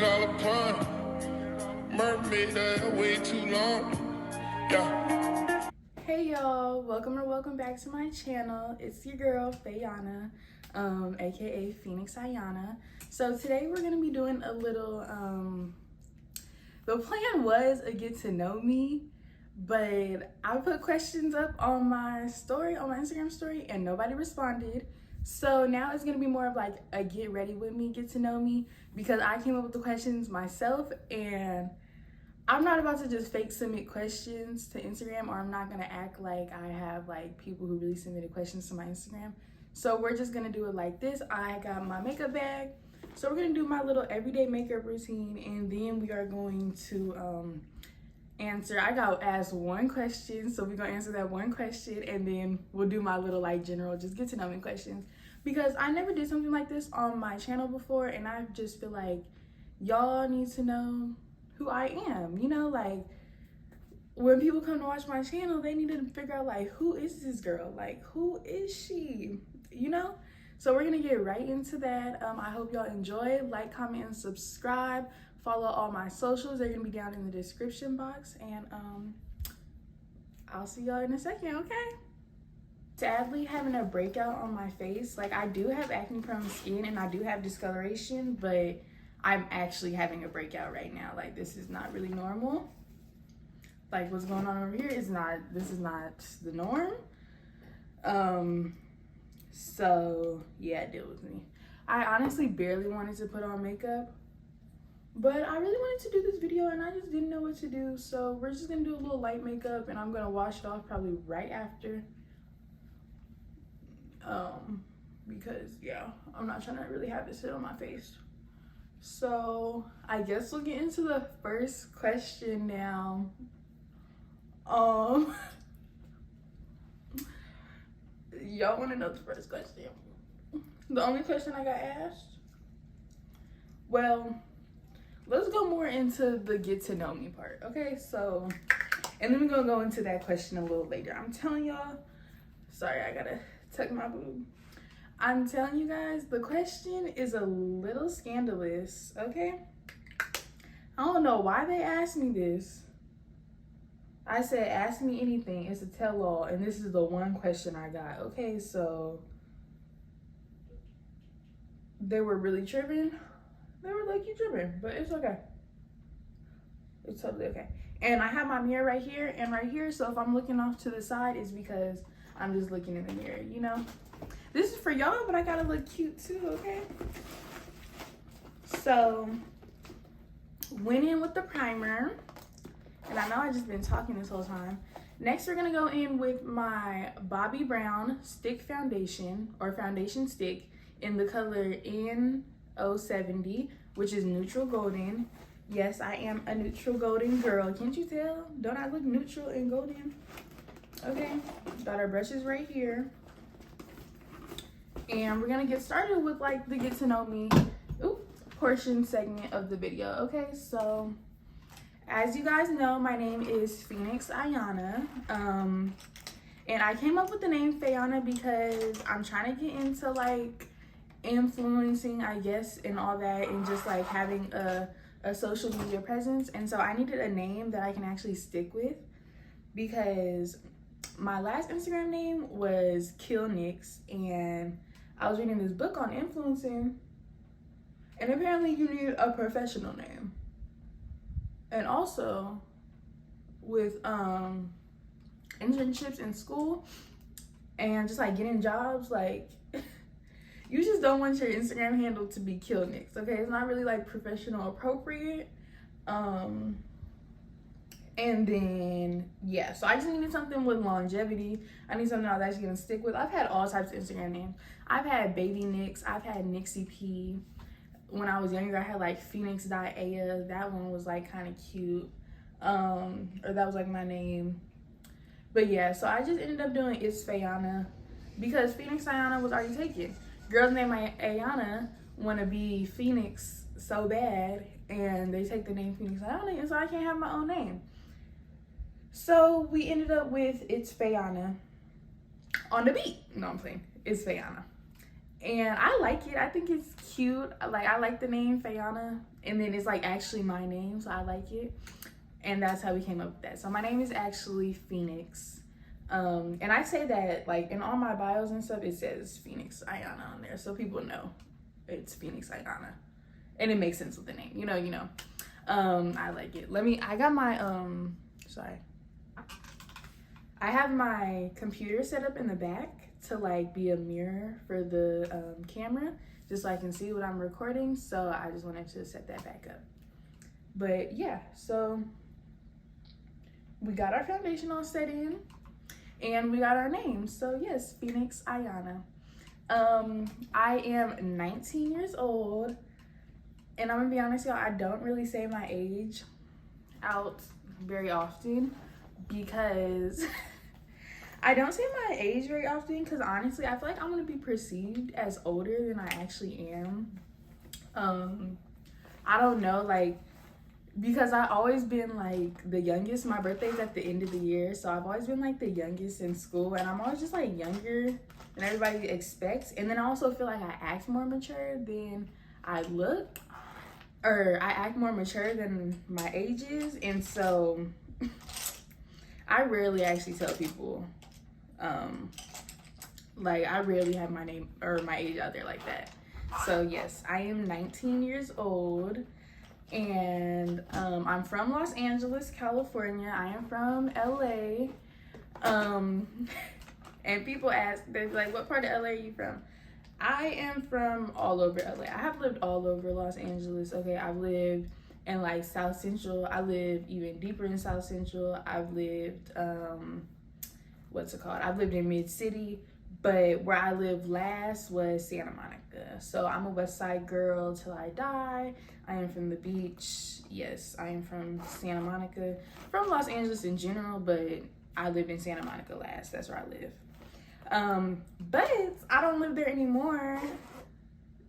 it all upon mermaid way too long. Yeah. Hey y'all, welcome back to my channel. It's your girl Phayanna, aka Phayanna. So today we're gonna be doing a little the plan was a get to know me, but I put questions up on my story, on my Instagram story, and nobody responded. So now it's gonna be more of like a get ready with me, get to know me, because I came up with the questions myself, and I'm not about to just fake submit questions to Instagram, or I'm not gonna act like I have like people who really submitted questions to my Instagram. So we're just gonna do it like this. I got my makeup bag. So we're gonna do my little everyday makeup routine, and then we are going to I got asked one question, so we're gonna answer that one question, and then we'll do my little like general just get to know me questions, because I never did something like this on my channel before, and I just feel like y'all need to know who I am, you know, like when people come to watch my channel, they need to figure out like, who is this girl? Like, who is she, you know? So we're gonna get right into that. I hope y'all enjoy. Like, comment, and subscribe. Follow all my socials. They're gonna be down in the description box, and I'll see y'all in a second, okay? Sadly, having a breakout on my face. Like, I do have acne prone skin and I do have discoloration, but I'm actually having a breakout right now. Like, this is not really normal. Like, what's going on over here is not, this is not the norm. So yeah, deal with me. I honestly barely wanted to put on makeup, but I really wanted to do this video and I just didn't know what to do. So we're just gonna do a little light makeup, and I'm gonna wash it off probably right after. Because yeah, I'm not trying to really have it sit on my face. So I guess we'll get into the first question now. Y'all want to know the first question? The only question I got asked? Well, let's go more into the get to know me part, okay? So, and then we're gonna go into that question a little later. I'm telling y'all, sorry, I gotta tuck my boob. I'm telling you guys, the question is a little scandalous, okay? I don't know why they asked me this. I said, ask me anything. It's a tell-all, and this is the one question I got. Okay, so they were really tripping. They were like, you tripping, but it's okay. It's totally okay. And I have my mirror right here and right here, so if I'm looking off to the side, it's because I'm just looking in the mirror, you know? This is for y'all, but I gotta look cute too, okay? So, went in with the primer. And I know I've just been talking this whole time. Next, we're gonna go in with my Bobbi Brown Stick Foundation, or Foundation Stick, in the color N070, which is neutral golden. Yes, I am a neutral golden girl. Can't you tell? Don't I look neutral and golden? Okay, got our brushes right here. And we're gonna get started with like the get to know me portion segment of the video. Okay, so as you guys know, my name is Phayanna, and I came up with the name Phayanna because I'm trying to get into like influencing, I guess, and all that, and just like having a social media presence. And so I needed a name that I can actually stick with, because my last Instagram name was Kill Nix, and I was reading this book on influencing, and apparently you need a professional name. And also with internships in school and just like getting jobs, like you just don't want your Instagram handle to be Kill Nix, okay? It's not really like professional appropriate. And then yeah, so I just needed something with longevity. I need something I was actually gonna stick with. I've had all types of Instagram names. I've had Baby Nix, I've had Nixie P. When I was younger, I had like Phoenix.aya. That one was like kind of cute. Or that was like my name. But yeah, so I just ended up doing It's Phayanna because Phoenix Ayana was already taken. Girls named Ayana want to be Phoenix so bad, and they take the name Phoenix Ayana, and so I can't have my own name. So we ended up with It's Phayanna on the beat. No, I'm playing. It's Phayanna. And I like it. I think it's cute. Like, I like the name Phayanna, and then it's like actually my name, so I like it. And that's how we came up with that. So my name is actually Phoenix. And I say that like in all my bios and stuff, it says Phoenix Ayana on there, so people know it's Phoenix Ayana, and it makes sense with the name. You know. I like it. I got my sorry. I have my computer set up in the back to like be a mirror for the camera, just so I can see what I'm recording. So I just wanted to set that back up. But yeah, so we got our foundation all set in, and we got our name. So yes, Phoenix Ayana. I am 19 years old, and I'm gonna be honest, y'all, I don't really say my age out very often because I don't say my age very often because honestly, I feel like I'm gonna be perceived as older than I actually am. I don't know, like, because I've always been like the youngest. My birthday's at the end of the year, so I've always been like the youngest in school, and I'm always just like younger than everybody expects. And then I also feel like I act more mature than I look, or I act more mature than my age is, and so I rarely actually tell people, like, I rarely have my name or my age out there like that. So yes, I am 19 years old, and I'm from Los Angeles, California. I am from LA. And people ask, they're like, what part of LA are you from? I am from all over LA. I have lived all over Los Angeles. Okay, I've lived in like South Central. I lived even deeper in South Central. I've lived, what's it called? I've lived in Mid City, but where I lived last was Santa Monica. So I'm a West Side girl till I die. I am from the beach. Yes, I am from Santa Monica, from Los Angeles in general, but I lived in Santa Monica last. That's where I live. But I don't live there anymore.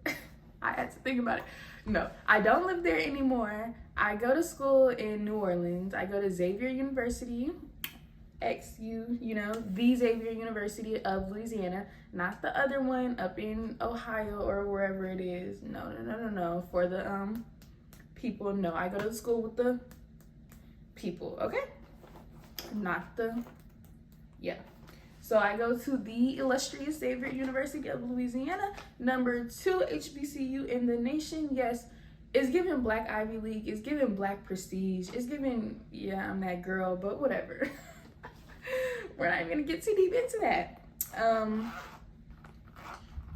I had to think about it. No, I don't live there anymore. I go to school in New Orleans. I go to Xavier University, XU, you know, the Xavier University of Louisiana, not the other one up in Ohio or wherever it is. No. For the people, no. I go to school with the people, okay? Not the, yeah. So I go to the illustrious Xavier University of Louisiana, number 2 HBCU in the nation. Yes, it's giving Black Ivy League. It's giving Black Prestige. It's giving, yeah, I'm that girl, but whatever. We're not even gonna get too deep into that.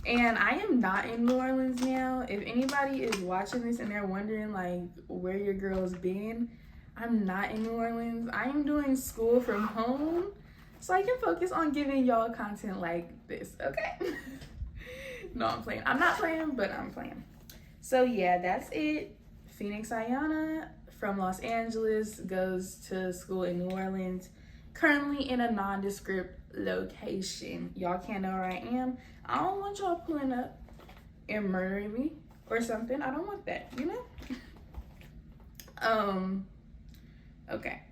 And I am not in New Orleans now. If anybody is watching this and they're wondering like where your girl's been, I'm not in New Orleans. I am doing school from home, so I can focus on giving y'all content like this, okay? No, I'm playing. I'm not playing, but I'm playing. So yeah, that's it. Phoenix Ayana from Los Angeles goes to school in New Orleans, currently in a nondescript location. Y'all can't know where I am. I don't want y'all pulling up and murdering me or something. I don't want that, you know? Okay.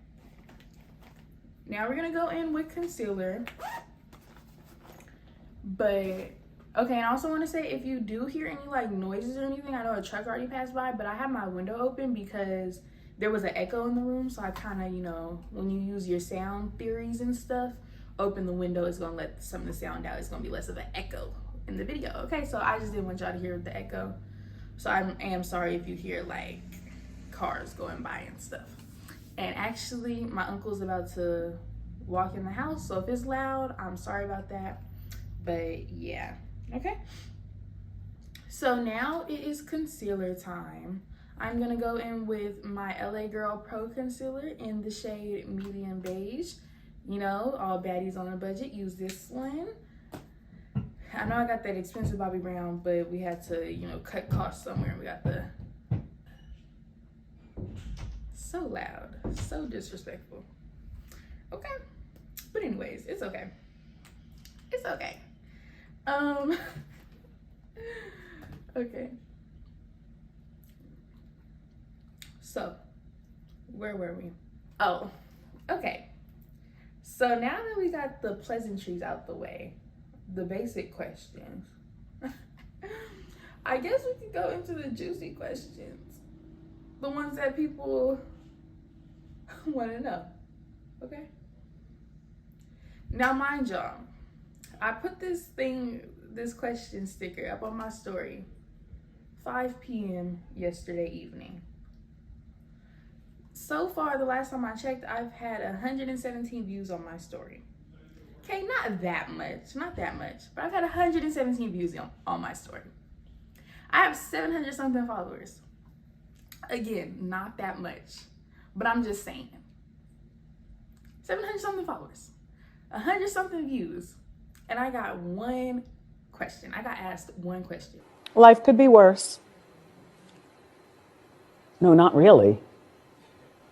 Now we're gonna go in with concealer. But, okay, and I also wanna say, if you do hear any like noises or anything, I know a truck already passed by, but I have my window open because there was an echo in the room, so I kinda, you know, when you use your sound theories and stuff, open the window, it's gonna let some of the sound out. It's gonna be less of an echo in the video, okay? So I just didn't want y'all to hear the echo. So I am sorry if you hear like cars going by and stuff. And actually, my uncle's about to walk in the house, so if it's loud, I'm sorry about that. But yeah, okay? So now it is concealer time. I'm gonna go in with my LA Girl Pro Concealer in the shade Medium Beige. You know, all baddies on a budget, use this one. I know I got that expensive Bobbi Brown, but we had to, you know, cut costs somewhere. We got the, so loud, so disrespectful. Okay, but anyways, it's okay. It's okay. Okay. So, where were we? Oh, okay. So now that we got the pleasantries out the way, the basic questions. I guess we can go into the juicy questions. The ones that people want to know. Okay? Now, mind y'all, I put this question sticker up on my story 5 p.m. yesterday evening. So far, the last time I checked, I've had 117 views on my story. Okay, not that much, but I've had 117 views on my story. I have 700 something followers. Again, not that much, but I'm just saying. 700 something followers, 100 something views, and I got one question. I got asked one question. Life could be worse. No, not really.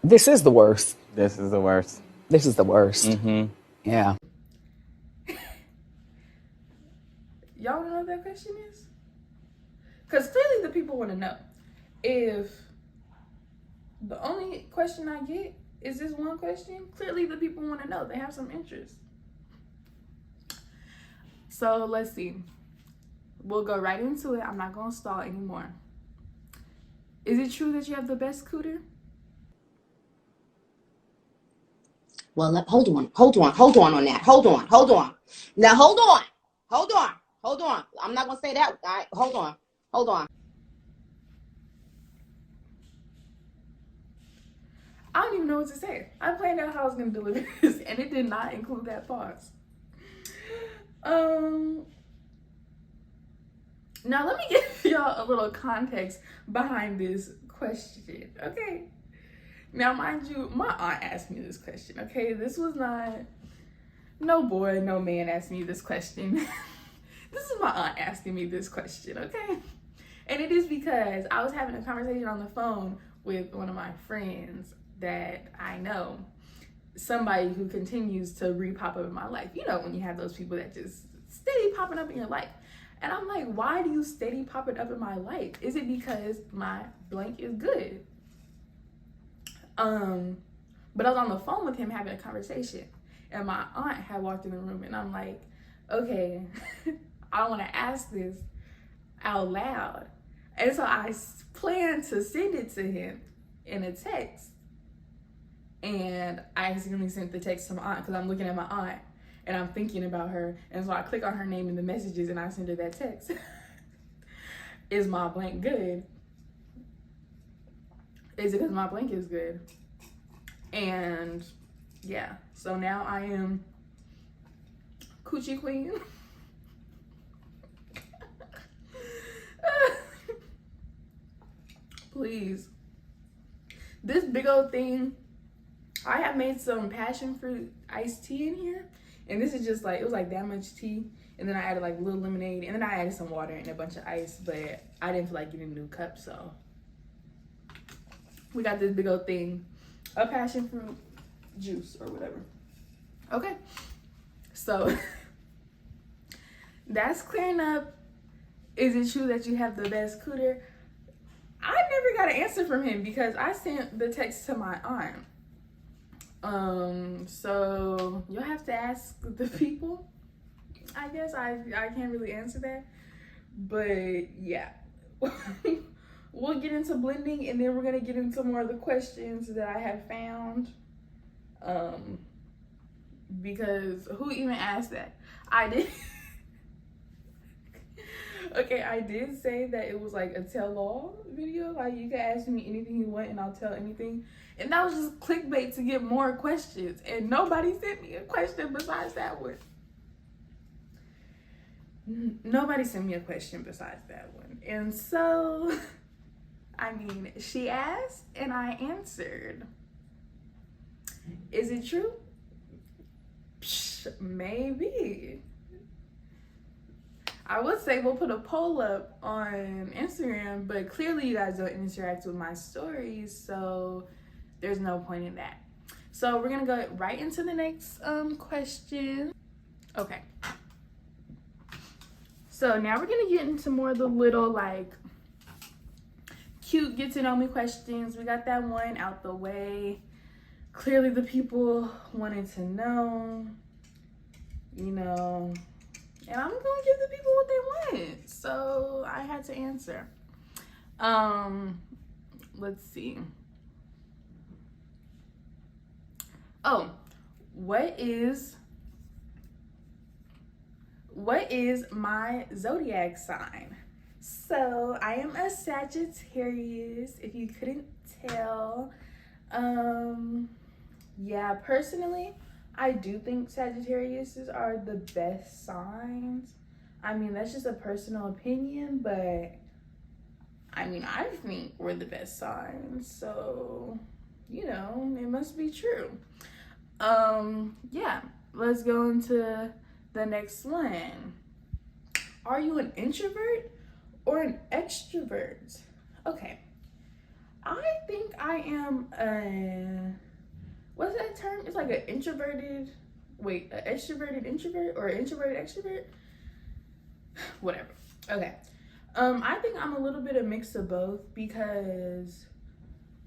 This is the worst. This is the worst. This is the worst. Mm-hmm. Yeah. Y'all wanna know what that question is? Because clearly the people want to know. If the only question I get is this one question, clearly the people want to know. They have some interest. So let's see. We'll go right into it. I'm not going to stall anymore. Is it true that you have the best cooter? Well, hold on on that. Hold on. Now, hold on. I'm not going to say that. All right, hold on. I don't even know what to say. I planned out how I was going to deliver this, and it did not include that pause. Now, let me give y'all a little context behind this question, okay? Now, mind you, my aunt asked me this question, okay? This was not, no boy, no man asked me this question. This is my aunt asking me this question, okay? And it is because I was having a conversation on the phone with one of my friends that I know, somebody who continues to re-pop up in my life. You know, when you have those people that just steady popping up in your life. And I'm like, why do you steady pop it up in my life? Is it because my blank is good? But I was on the phone with him having a conversation, and my aunt had walked in the room, and I'm like, okay, I want to ask this out loud. And so I planned to send it to him in a text. And I accidentally sent the text to my aunt because I'm looking at my aunt and I'm thinking about her. And so I click on her name in the messages and I send her that text. Is my blank good? Is it because my blank is good? And yeah, so now I am Coochie Queen. Please. This big old thing, I have made some passion fruit iced tea in here. And this is just like, it was like that much tea. And then I added like a little lemonade. And then I added some water and a bunch of ice. But I didn't feel like getting a new cup. So we got this big old thing of passion fruit juice or whatever. Okay. So that's clearing up. Is it true that you have the best cooter? I never got an answer from him because I sent the text to my aunt. So you'll have to ask the people. I guess I can't really answer that. But yeah. We'll get into blending and then we're gonna get into more of the questions that I have found. Because who even asked that? I did. Okay, I did say that it was like a tell-all video. Like, you can ask me anything you want and I'll tell anything. And that was just clickbait to get more questions. And nobody sent me a question besides that one. Nobody sent me a question besides that one. And so, I mean, she asked and I answered. Is it true? Psh, maybe. I would say we'll put a poll up on Instagram, but clearly you guys don't interact with my stories, so there's no point in that. So we're gonna go right into the next question. Okay. So now we're gonna get into more of the little like cute get to know me questions. We got that one out the way. Clearly the people wanted to know, you know, and I'm gonna give the people what they want. So I had to answer. Let's see. Oh, what is my zodiac sign? So I am a Sagittarius, if you couldn't tell. Yeah, personally, I do think Sagittariuses are the best signs. I mean, that's just a personal opinion, but I mean, I think we're the best signs, so, you know, it must be true. Yeah, let's go into the next one. Are you an introvert or an extrovert? Okay, I think I am what's that term? It's like an extroverted introvert or an introverted extrovert? Whatever. Okay. I think I'm a little bit of mix of both because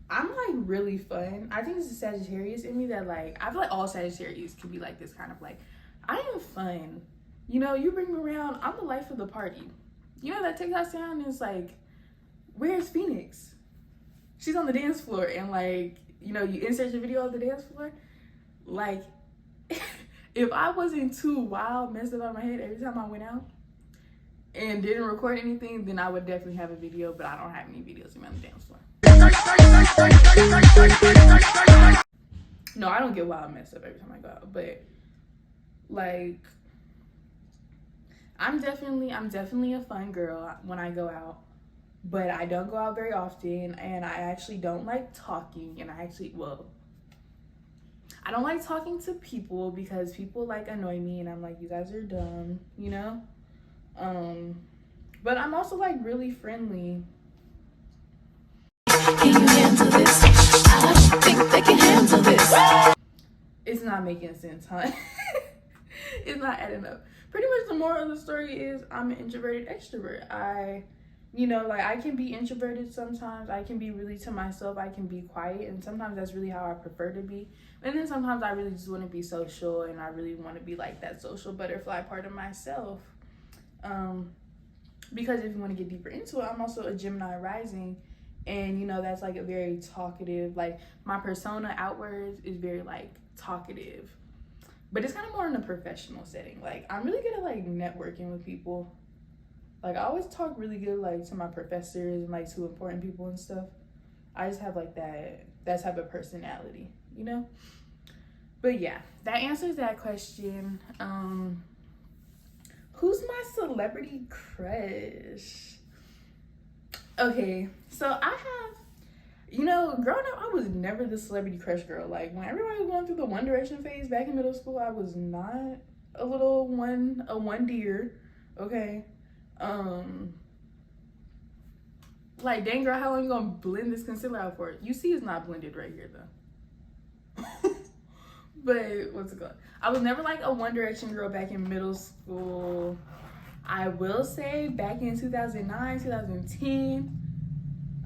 I'm like really fun. I think it's the Sagittarius in me that like, I feel like all Sagittarius can be like this kind of like, I am fun. You know, you bring me around, I'm the life of the party. You know that TikTok sound is like, where's Phoenix? She's on the dance floor and like, you know, you insert your video on the dance floor. Like, if I wasn't too wild, messed up on my head every time I went out and didn't record anything, then I would definitely have a video, but I don't have any videos of me on the dance floor. No, I don't get wild messed up every time I go out, but like, I'm definitely a fun girl when I go out, but I don't go out very often, and I actually don't like talking, and I don't like talking to people because people like annoy me, and I'm like, you guys are dumb, you know? But I'm also like really friendly. Can you handle this? I think they can handle this. It's not making sense, huh? It's not adding up. Pretty much the moral of the story is I'm an introverted extrovert. You know, like I can be introverted sometimes. I can be really to myself. I can be quiet. And sometimes that's really how I prefer to be. And then sometimes I really just want to be social and I really want to be like that social butterfly part of myself. Because if you want to get deeper into it, I'm also a Gemini rising. And, you know, that's like a very talkative, like my persona outwards is very like talkative. But it's kind of more in a professional setting. Like I'm really good at like networking with people. Like I always talk really good like to my professors and like to important people and stuff. I just have like that type of personality, you know? But yeah, that answers that question. Who's my celebrity crush? Okay, so I have, you know, growing up, I was never the celebrity crush girl. Like when everybody was going through the One Direction phase back in middle school, I was not a one deer, okay? Like, dang girl, how long you gonna blend this concealer out for? You see it's not blended right here though. But what's it called? I was never like a One Direction girl back in middle school. I will say back in 2009, 2010,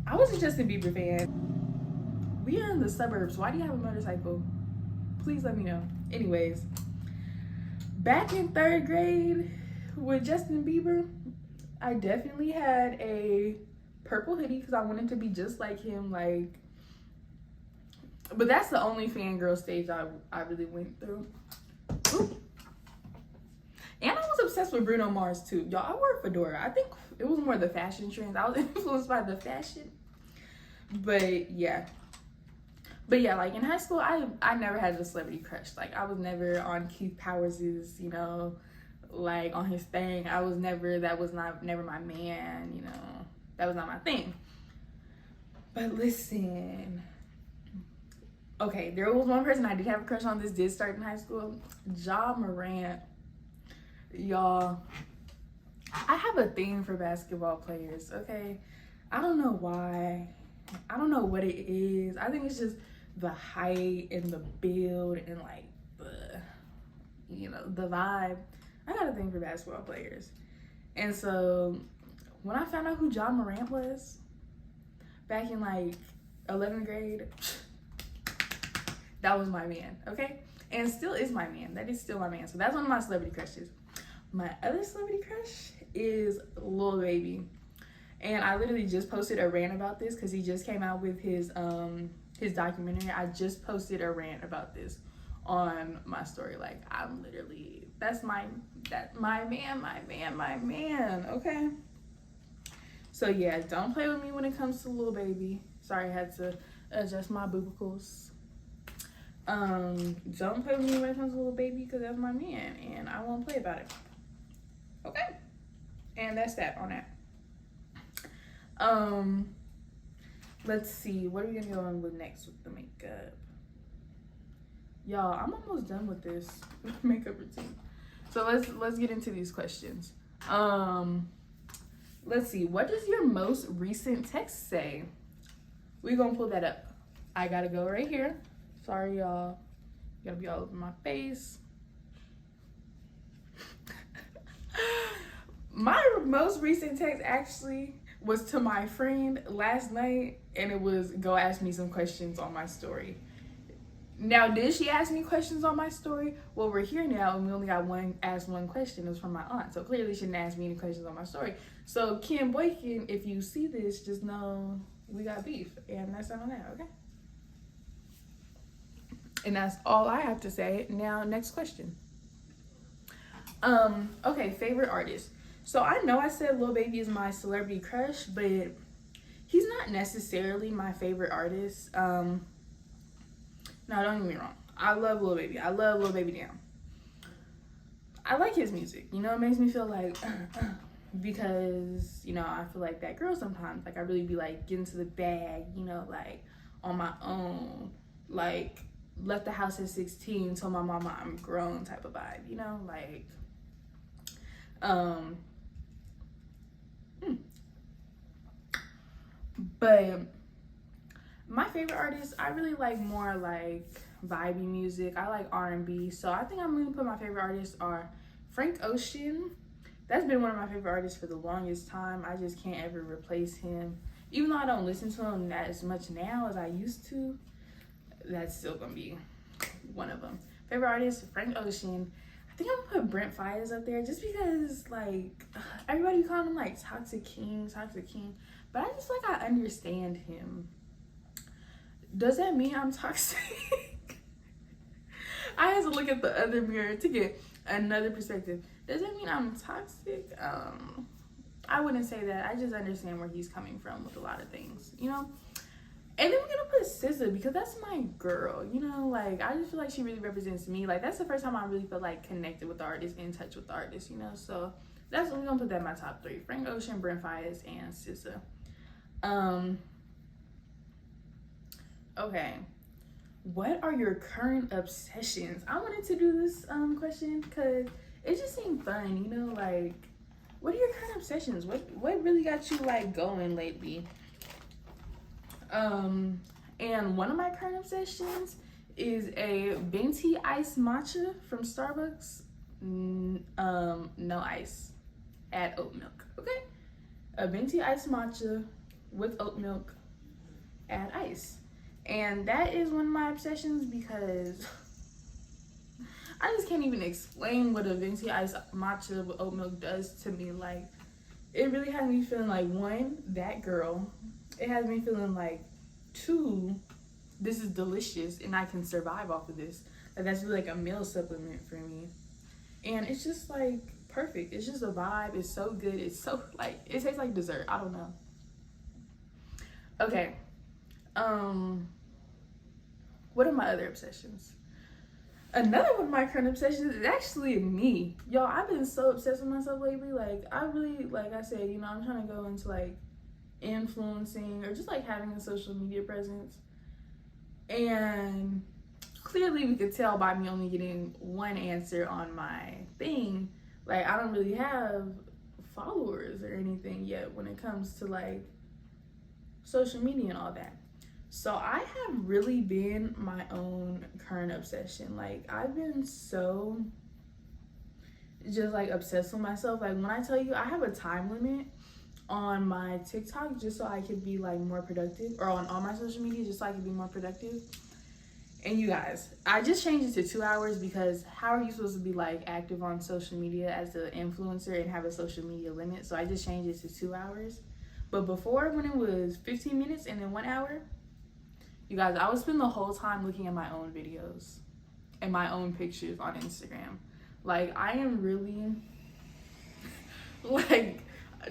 I was a Justin Bieber fan. We are in the suburbs. Why do you have a motorcycle? Please let me know. Anyways, back in 3rd grade with Justin Bieber, I definitely had a purple hoodie because I wanted to be just like him. Like, but that's the only fangirl stage I really went through. Ooh. And I was obsessed with Bruno Mars too. Y'all, I wore a fedora. I think it was more the fashion trends. I was influenced by the fashion. But yeah, like in high school, I never had a celebrity crush. Like I was never on Keith Powers's, you know, like on his thing. That was never my man, you know. That was not my thing. But listen, okay, there was one person I did have a crush on. This did start in high school. Ja Morant. Y'all, I have a thing for basketball players, okay? I don't know why. I don't know what it is. I think it's just the height and the build and like the, you know, the vibe. I got a thing for basketball players. And so when I found out who Ja Morant was back in like 11th grade, that was my man, okay? And still is my man. That is still my man. So that's one of my celebrity crushes. My other celebrity crush is Lil Baby. And I literally just posted a rant about this because he just came out with his documentary. I just posted a rant about this on my story. Like, I'm literally, that's my man, okay? So yeah, don't play with me when it comes to Lil Baby. Sorry, I had to adjust my boobicles. Don't play with me when it comes to Lil Baby because that's my man and I won't play about it. Okay? And that's that on that. Let's see, what are we gonna go on with next with the makeup? Y'all, I'm almost done with this makeup routine. So let's get into these questions. Let's see, what does your most recent text say? We're gonna pull that up. I gotta go right here. Sorry, y'all. Gotta be all over my face. My most recent text actually was to my friend last night, and it was, go ask me some questions on my story. Now, did she ask me questions on my story? Well, we're here now, and we only got asked one question. It was from my aunt, so clearly she didn't ask me any questions on my story. So, Kim Boykin, if you see this, just know we got beef, and that's not on that, okay? And that's all I have to say. Now, next question. Okay, favorite artist. So I know I said Lil Baby is my celebrity crush, but he's not necessarily my favorite artist. No, don't get me wrong. I love Lil Baby. I love Lil Baby Down. I like his music. You know, it makes me feel like, because, you know, I feel like that girl sometimes. Like, I really be like, getting to the bag, you know, like, on my own. Like, left the house at 16, told my mama I'm grown type of vibe, you know? Like, but my favorite artists, I really like more like vibey music. I like R&B, so I think I'm gonna put my favorite artists are Frank Ocean. That's been one of my favorite artists for the longest time. I just can't ever replace him. Even though I don't listen to him as much now as I used to, that's still gonna be one of them. Favorite artist, Frank Ocean. I think I'm gonna put Brent Faiyaz up there just because, like, everybody call him like Toxic King, but I just like, I understand him. Does that mean I'm toxic? I had to look at the other mirror to get another perspective. Does that mean I'm toxic? I wouldn't say that. I just understand where he's coming from with a lot of things, you know? And then we're gonna put SZA because that's my girl, you know? Like, I just feel like she really represents me. Like, that's the first time I really felt like connected with the artist, in touch with the artist, you know? So that's what we're gonna put that in my top 3. Frank Ocean, Brent Faiyaz, and SZA. Okay. What are your current obsessions? I wanted to do this question because it just seemed fun, you know? Like, what are your current obsessions? What really got you, like, going lately? And one of my current obsessions is a venti iced matcha from Starbucks. No ice. Add oat milk, okay? A venti iced matcha with oat milk, add ice. And that is one of my obsessions because I just can't even explain what a venti iced matcha with oat milk does to me. Like, it really has me feeling like, 1, that girl. It has me feeling like, 2, this is delicious and I can survive off of this. Like, that's really like a meal supplement for me. And it's just like perfect. It's just a vibe. It's so good. It's so, like, it tastes like dessert. I don't know. Okay. What are my other obsessions? Another one of my current obsessions is actually me. Y'all, I've been so obsessed with myself lately. Like, I really, like I said, you know, I'm trying to go into like influencing or just like having a social media presence. And clearly we could tell by me only getting one answer on my thing, like, I don't really have followers or anything yet when it comes to like social media and all that. So I have really been my own current obsession. Like, I've been so just like obsessed with myself. Like, when I tell you, I have a time limit on my TikTok just so I could be like more productive, or on all my social media just so I could be more productive. And you guys, I just changed it to 2 hours because how are you supposed to be like active on social media as an influencer and have a social media limit? So I just changed it to 2 hours. But before, when it was 15 minutes and then 1 hour, you guys, I would spend the whole time looking at my own videos and my own pictures on Instagram. Like, I am really, like,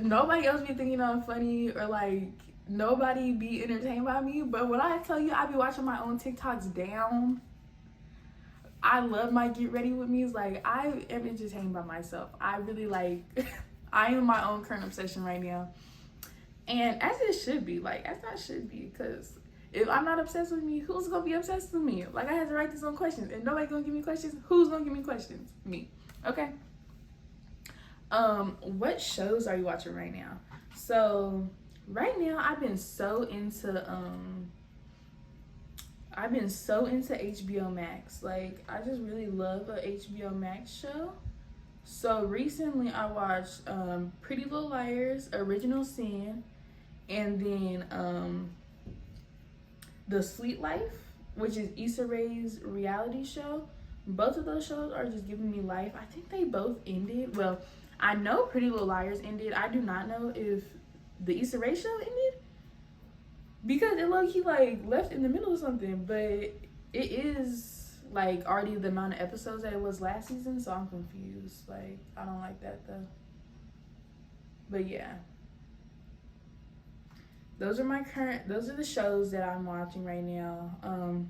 nobody else be thinking I'm funny or like nobody be entertained by me. But when I tell you I be watching my own TikToks down, I love my get ready with me's. Like, I am entertained by myself. I really like, I am my own current obsession right now. And as it should be, like, as I should be, because if I'm not obsessed with me, who's gonna be obsessed with me? Like, I had to write this on questions, and nobody gonna give me questions. Who's gonna give me questions? Me. Okay. What shows are you watching right now? So right now I've been so into HBO Max. Like, I just really love a HBO Max show. So recently I watched Pretty Little Liars, Original Sin, and then The Sweet Life, which is Issa Rae's reality show. Both of those shows are just giving me life. I think they both ended. Well, I know Pretty Little Liars ended. I do not know if the Issa Rae show ended, because it low-key like left in the middle of something, but it is like already the amount of episodes that it was last season, so I'm confused. Like, I don't like that though. But yeah, those are the shows that I'm watching right now.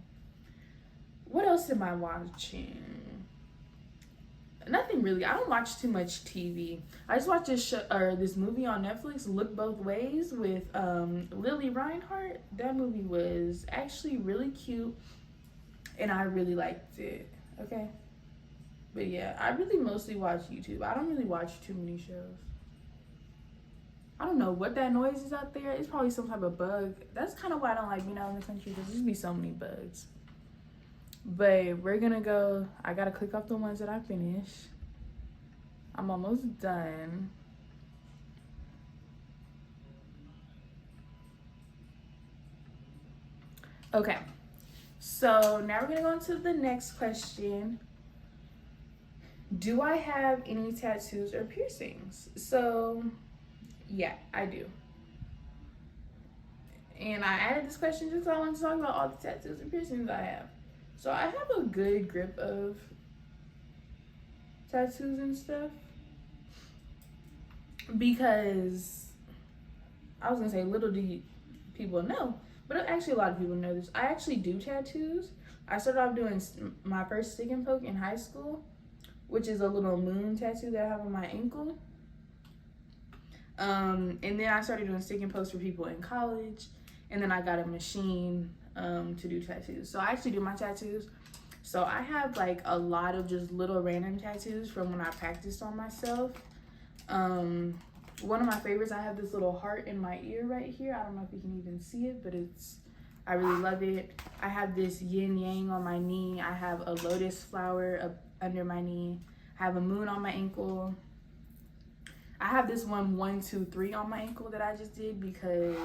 What else am I watching? Nothing really. I don't watch too much TV. I just watched this movie on Netflix, Look Both Ways, with Lily Reinhart. That movie was actually really cute, and I really liked it. Okay, but yeah, I really mostly watch YouTube. I don't really watch too many shows. I don't know what that noise is out there. It's probably some type of bug. That's kind of why I don't like being out in the country, because there's be so many bugs. But we're gonna go. I gotta click off the ones that I finished. I'm almost done. Okay, so now we're gonna go on to the next question. Do I have any tattoos or piercings? So yeah, I do. And I added this question just so I want to talk about all the tattoos and piercings I have. So I have a good grip of tattoos and stuff, because I was gonna say, little do people know, but actually a lot of people know this. I actually do tattoos. I started off doing my first stick and poke in high school, which is a little moon tattoo that I have on my ankle. And then I started doing stick and pokes for people in college, and then I got a machine to do tattoos. So I actually do my tattoos. So I have like a lot of just little random tattoos from when I practiced on myself. One of my favorites, I have this little heart in my ear right here. I don't know if you can even see it, but I really love it. I have this yin yang on my knee. I have a lotus flower up under my knee. I have a moon on my ankle. I have this 1, 2, 3 on my ankle that I just did because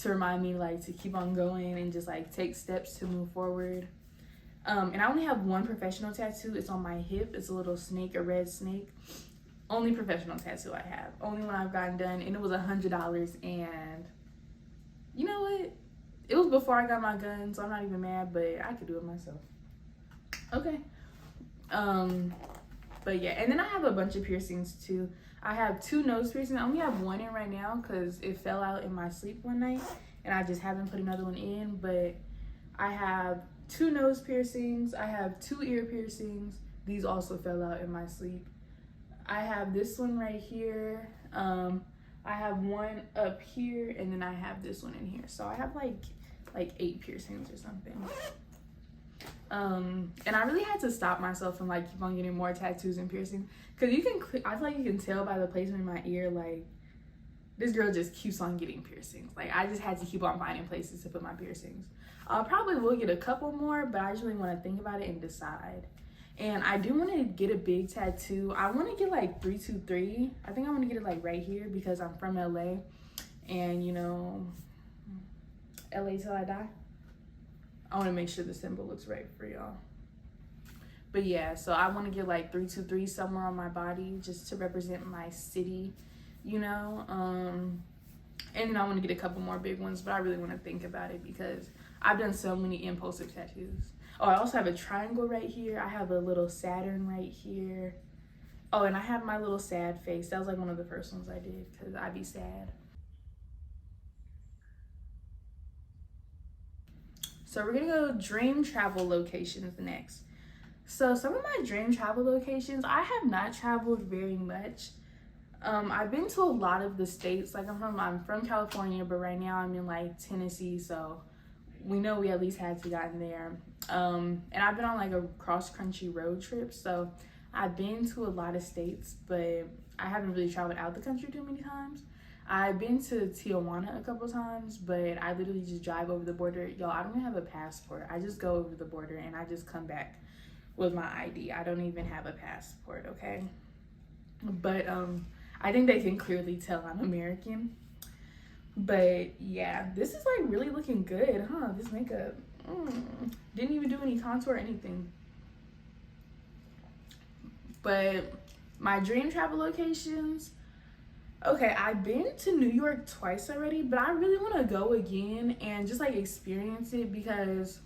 to remind me like to keep on going and just like take steps to move forward. And I only have one professional tattoo. It's on my hip. It's a little snake, a red snake. Only professional tattoo I have. Only one I've gotten done, and it was $100. And you know what? It was before I got my gun, so I'm not even mad. But I could do it myself. Okay. But yeah, and then I have a bunch of piercings too. I have 2 nose piercings. I only have 1 in right now because it fell out in my sleep one night, and I just haven't put another one in. But I have 2 nose piercings. I have 2 ear piercings. These also fell out in my sleep. I have this one right here. I have 1 up here, and then I have this one in here. So I have like 8 piercings or something. And I really had to stop myself from like keep on getting more tattoos and piercings, because I feel like you can tell by the placement in my ear, like this girl just keeps on getting piercings. Like, I just had to keep on finding places to put my piercings. I probably will get a couple more, but I just really want to think about it and decide. And I do want to get a big tattoo. I want to get like 323. I think I want to get it like right here because I'm from LA, and you know, LA till I die. I want to make sure the symbol looks right for y'all. But yeah, so I want to get like 323 somewhere on my body just to represent my city, you know. And then I want to get a couple more big ones, but I really want to think about it because I've done so many impulsive tattoos. Oh, I also have a triangle right here. I have a little Saturn right here. Oh, and I have my little sad face. That was like one of the first ones I did because I be sad. So we're gonna go dream travel locations next. So some of my dream travel locations, I have not traveled very much. I've been to a lot of the states. Like I'm from California, but right now I'm in like Tennessee, so we know we at least had to gotten there. And I've been on like a cross-country road trip, so I've been to a lot of states, but I haven't really traveled out the country too many times. I've been to Tijuana a couple times, but I literally just drive over the border. Y'all, I don't even have a passport. I just go over the border and I just come back with my ID. I don't even have a passport, okay? But I think they can clearly tell I'm American. But yeah, this is like really looking good, huh? This makeup. Didn't even do any contour or anything. But my dream travel locations, okay, I've been to New York twice already, but I really want to go again and just like experience it because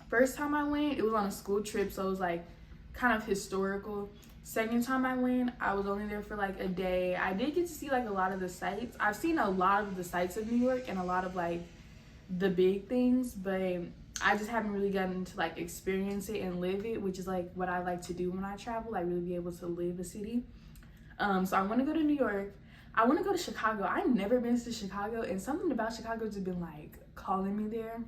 first time I went, it was on a school trip, so it was like kind of historical. Second time I went, I was only there for like a day. I did get to see like a lot of the sights. I've seen a lot of the sights of New York and a lot of like the big things, but I just haven't really gotten to like experience it and live it, which is like what I like to do when I travel. I really be able to live a city. So I want to go to New York. I want to go to Chicago. I've never been to Chicago, and something about Chicago has been like calling me there.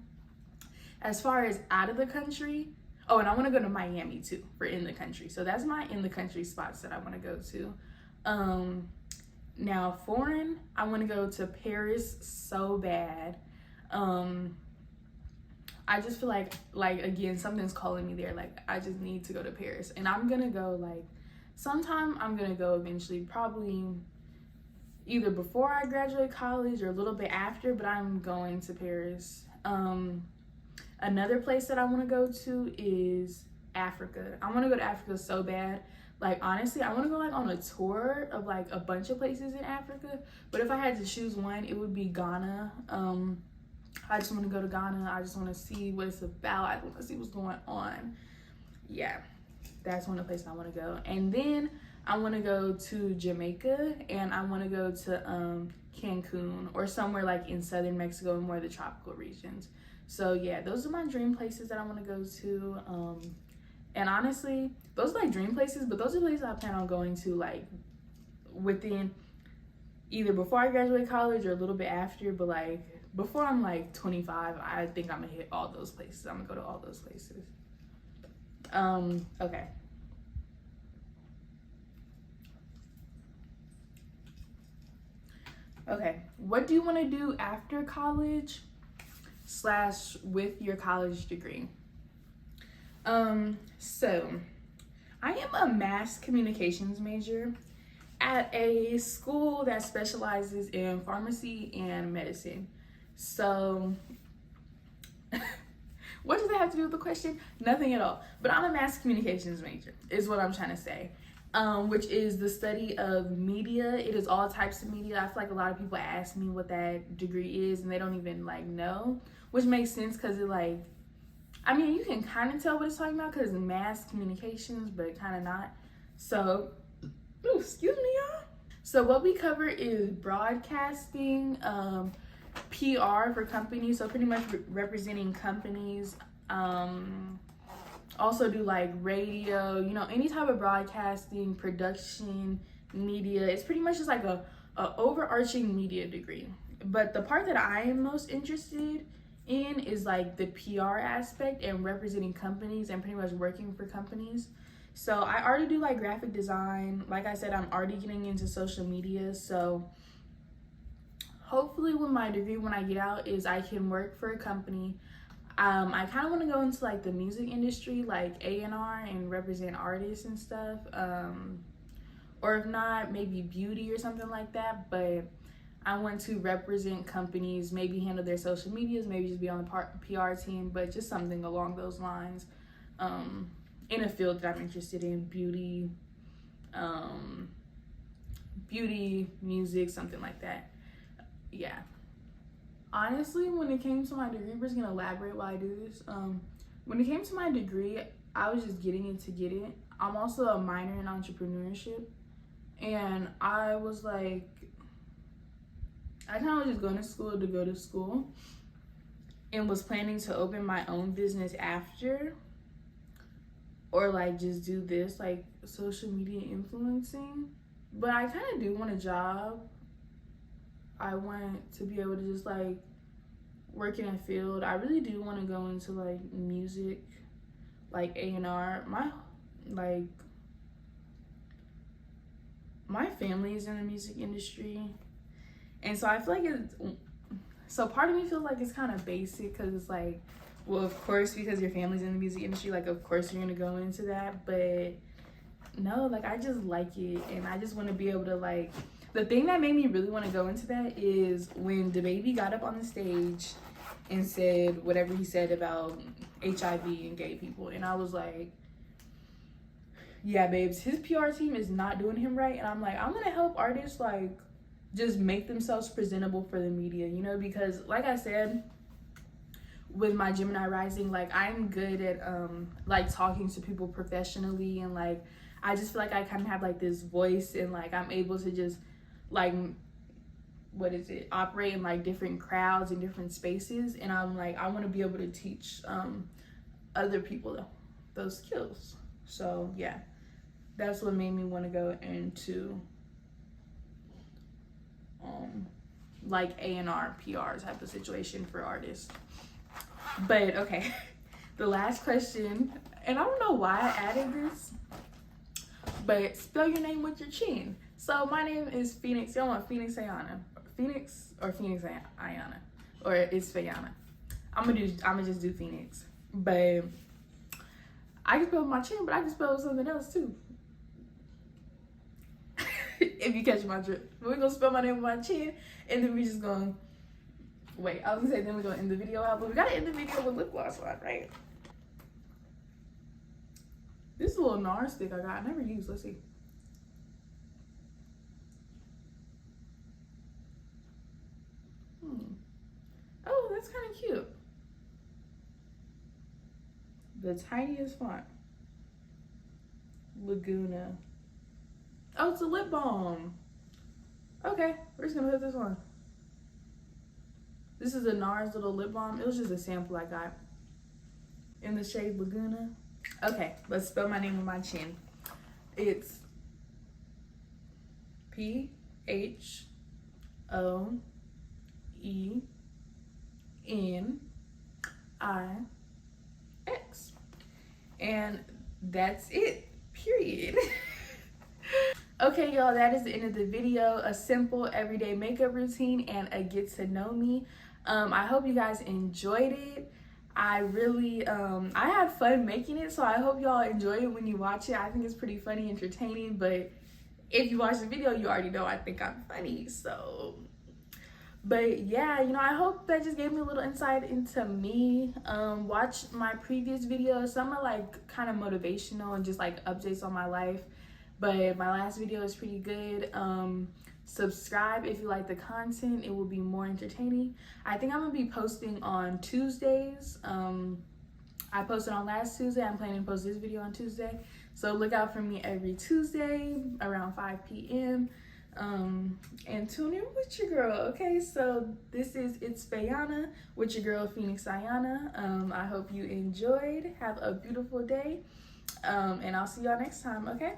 As far as out of the country, oh, and I want to go to Miami too for in the country. So that's my in the country spots that I want to go to. Now foreign, I want to go to Paris so bad. I just feel like again, something's calling me there. Like I just need to go to Paris, and I'm gonna go like sometime. I'm gonna go eventually, probably either before I graduate college or a little bit after. But I'm going to Paris. Another place that I want to go to is Africa. I want to go to Africa so bad. Like honestly, I want to go like on a tour of like a bunch of places in Africa. But if I had to choose one, it would be Ghana. I just want to go to Ghana. I just want to see what it's about. I want to see what's going on. Yeah, that's one of the places I want to go. And then I want to go to Jamaica, and I want to go to Cancun or somewhere like in southern Mexico, more of the tropical regions. So yeah, those are my dream places that I want to go to. And honestly, those are like dream places, but those are places I plan on going to like within either before I graduate college or a little bit after. But like before I'm like 25, I think I'm gonna hit all those places. I'm gonna go to all those places. Okay. Okay, what do you want to do after college / with your college degree? So I am a mass communications major at a school that specializes in pharmacy and medicine. So what does that have to do with the question? Nothing at all. But I'm a mass communications major is what I'm trying to say. Which is the study of media. It is all types of media. I feel like a lot of people ask me what that degree is and they don't even like know, which makes sense because it like, I mean, you can kind of tell what it's talking about because it's mass communications, but kind of not. So, ooh, excuse me, y'all. So what we cover is broadcasting, PR for companies. So pretty much representing companies. Also do like radio, you know, any type of broadcasting, production, media. It's pretty much just like a overarching media degree. But the part that I am most interested in is like the PR aspect and representing companies and pretty much working for companies. So I already do like graphic design. Like I said, I'm already getting into social media. So hopefully with my degree when I get out is I can work for a company. I kind of want to go into like the music industry, like A&R and represent artists and stuff. Or if not, maybe beauty or something like that. But I want to represent companies, maybe handle their social medias, maybe just be on the PR team, but just something along those lines, in a field that I'm interested in, beauty, music, something like that. Yeah. Honestly, when it came to my degree, we're just gonna elaborate while I do this. When it came to my degree, I was just getting it to get it. I'm also a minor in entrepreneurship, and I was like, I kind of was just going to school to go to school, and was planning to open my own business after, or like just do this, like social media influencing. But I kind of do want a job. I want to be able to just like work in a field. I really do want to go into like music, like A&R. My family is in the music industry, and so I feel like so part of me feels like it's kind of basic, because it's like, well, of course, because your family's in the music industry, like of course you're gonna go into that. But no, like I just like it, and I just want to be able to like, the thing that made me really want to go into that is when DaBaby got up on the stage and said whatever he said about HIV and gay people, and I was like, yeah, babes, his PR team is not doing him right. And I'm like, I'm gonna help artists like just make themselves presentable for the media, you know, because like I said, with my Gemini rising, like I'm good at like talking to people professionally, and like I just feel like I kind of have like this voice, and like I'm able to just like, operate in like different crowds and different spaces. And I'm like, I want to be able to teach other people those skills. So yeah, that's what made me want to go into like A&R PR type of situation for artists. But okay, the last question, and I don't know why I added this, but spell your name with your chin. So my name is Phoenix. Y'all want Phoenix Phayanna? Phoenix Phayanna, or it's Phayanna. I'm gonna just do Phoenix. But I can spell with my chin, but I can spell with something else too. If you catch my drift, we're gonna spell my name with my chin, and then we just gonna wait. I was gonna say then we're gonna end the video out, but we gotta end the video with lip gloss on, right? This is a little NAR stick I got. I never used. Let's see. Oh, that's kind of cute. The tiniest font. Laguna. Oh, it's a lip balm. Okay, we're just gonna put this on. This is a NARS little lip balm. It was just a sample I got in the shade Laguna. Okay, let's spell my name with my chin. It's PHOENX. And that's it, period. Okay, y'all, that is the end of the video. A simple everyday makeup routine and a get to know me. I hope you guys enjoyed it. I really, I had fun making it, so I hope y'all enjoy it when you watch it. I think it's pretty funny, entertaining, but if you watch the video, you already know I think I'm funny, so. But yeah, you know, I hope that just gave me a little insight into me. Watch my previous videos. Some are like kind of motivational and just like updates on my life, but my last video is pretty good. Subscribe if you like the content. It will be more entertaining. I think I'm gonna be posting on Tuesdays. I posted on last Tuesday. I'm planning to post this video on Tuesday, so look out for me every Tuesday around 5 p.m. And tune in with your girl. Okay, so this is It's Phayanna with your girl Phoenix Phayanna. I hope you enjoyed. Have a beautiful day, and I'll see y'all next time. Okay.